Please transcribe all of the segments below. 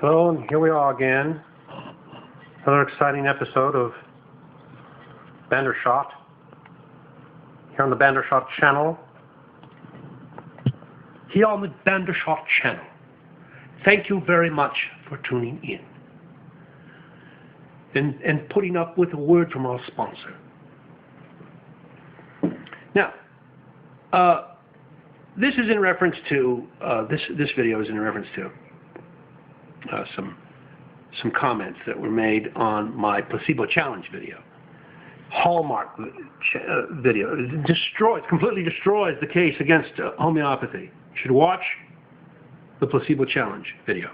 Hello, and here we are again. Another exciting episode of Bandershot here on the Bandershot channel. Here on the Bandershot channel. Thank you very much for tuning in and putting up with a word from our sponsor. Now, this is in reference to this video is in reference to some comments that were made on my placebo challenge video. Hallmark video. It completely destroys the case against homeopathy. You should watch the placebo challenge video.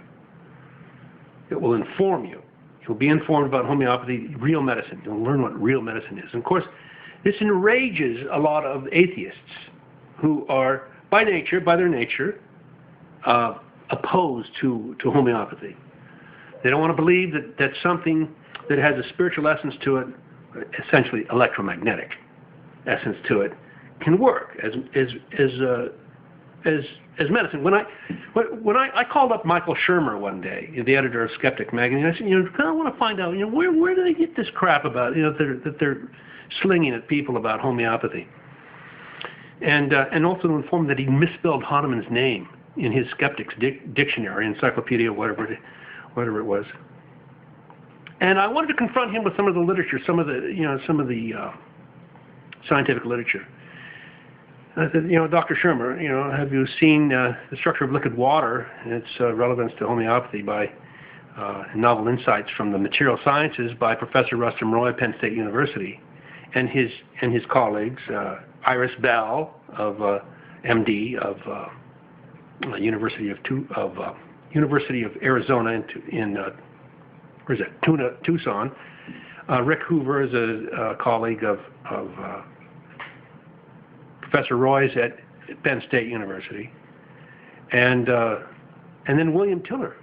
It will inform you. You'll be informed about homeopathy, real medicine. You'll learn what real medicine is. And of course, this enrages a lot of atheists who are, by their nature, opposed to homeopathy. They don't want to believe that something that has a spiritual essence to it, essentially electromagnetic essence to it, can work as medicine. When I called up Michael Shermer one day, the editor of Skeptic Magazine, I said, I want to find out, where do they get this crap about, that they're slinging at people about homeopathy, and also to inform that he misspelled Hahnemann's name in his Skeptics Dictionary, encyclopedia, whatever it was. And I wanted to confront him with some of the literature, some of the scientific literature. I said, Dr. Shermer, have you seen the structure of liquid water and its relevance to homeopathy by novel insights from the material sciences by Professor Rustum Roy, Penn State University, and his colleagues, Iris Bell of MD of University of Arizona in Tucson. Rick Hoover is a colleague of Professor Roy's at Penn State University, and then William Tiller.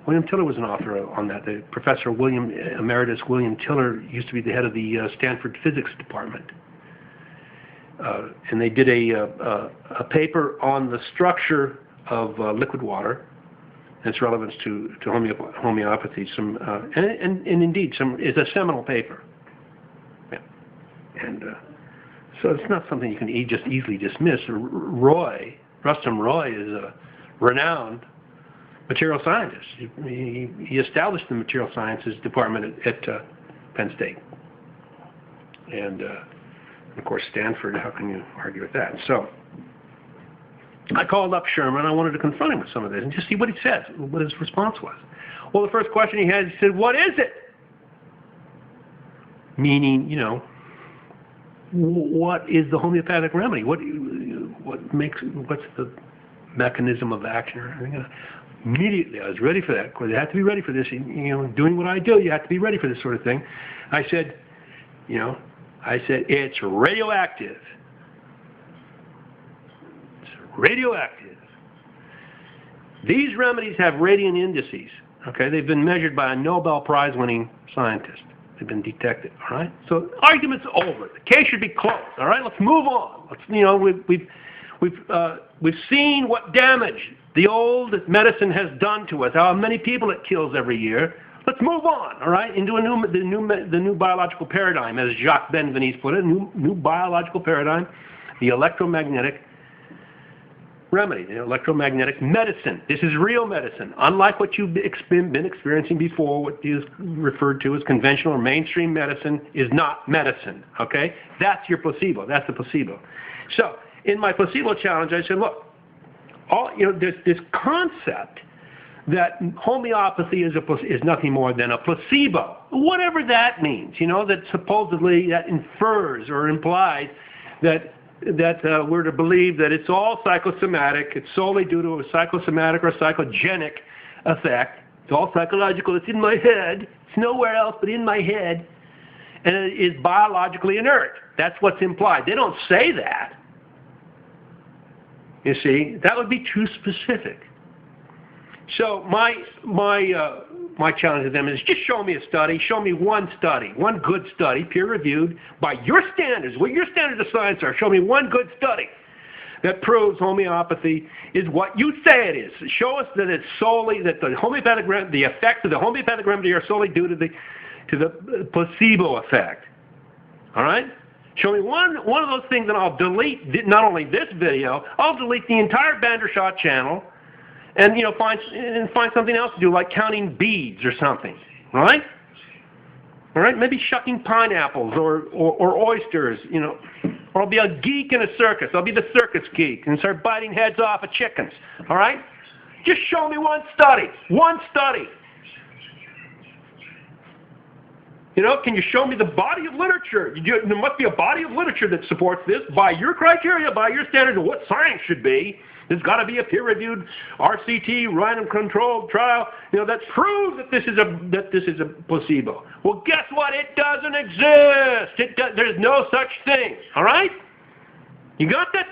William Tiller was an author on that. The Professor Emeritus William Tiller used to be the head of the Stanford Physics Department. And they did a paper on the structure of liquid water and its relevance to homeopathy. And indeed, it's a seminal paper. Yeah. And so it's not something you can just easily dismiss. Rustum Roy is a renowned material scientist. He established the material sciences department at Penn State. And of course, Stanford, how can you argue with that? So I called up Sherman. I wanted to confront him with some of this and just see what he says, what his response was. Well, the first question he had, he said, "What is it?" Meaning, what is the homeopathic remedy? What's the mechanism of action or anything? Immediately, I was ready for that, because you have to be ready for this. Doing what I do, you have to be ready for this sort of thing. I said, it's radioactive. It's radioactive. These remedies have radiant indices. Okay, they've been measured by a Nobel Prize-winning scientist. They've been detected. All right. So argument's over. The case should be closed. All right. Let's move on. We've seen what damage the old medicine has done to us. How many people it kills every year. Let's move on, all right, into the new biological paradigm, as Jacques Benveniste put it, new biological paradigm, the electromagnetic remedy, the electromagnetic medicine. This is real medicine, unlike what you've been experiencing before. What is referred to as conventional or mainstream medicine is not medicine, okay? That's your placebo. That's the placebo. So in my placebo challenge, I said, look, this concept that homeopathy is nothing more than a placebo, whatever that means, that supposedly that infers or implies that we're to believe that it's all psychosomatic, it's solely due to a psychosomatic or psychogenic effect, it's all psychological, it's in my head, it's nowhere else but in my head, and it is biologically inert. That's what's implied. They don't say that. You see, that would be too specific. So my challenge to them is just show me a study, show me one good study, peer-reviewed, by your standards, what your standards of science are. Show me one good study that proves homeopathy is what you say it is. Show us that it's solely, that the effects of the homeopathic remedy are solely due to the placebo effect. All right? Show me one of those things, and I'll delete not only this video, I'll delete the entire Bandershot channel, and find something else to do, like counting beads or something. All right? All right? Maybe shucking pineapples or oysters. Or I'll be a geek in a circus. I'll be the circus geek and start biting heads off of chickens. All right? Just show me one study. One study. Can you show me the body of literature? There must be a body of literature that supports this by your criteria, by your standards of what science should be. There's got to be a peer-reviewed RCT, random-controlled trial, that proves that this is a placebo. Well, guess what? It doesn't exist. There's no such thing. All right? You got that?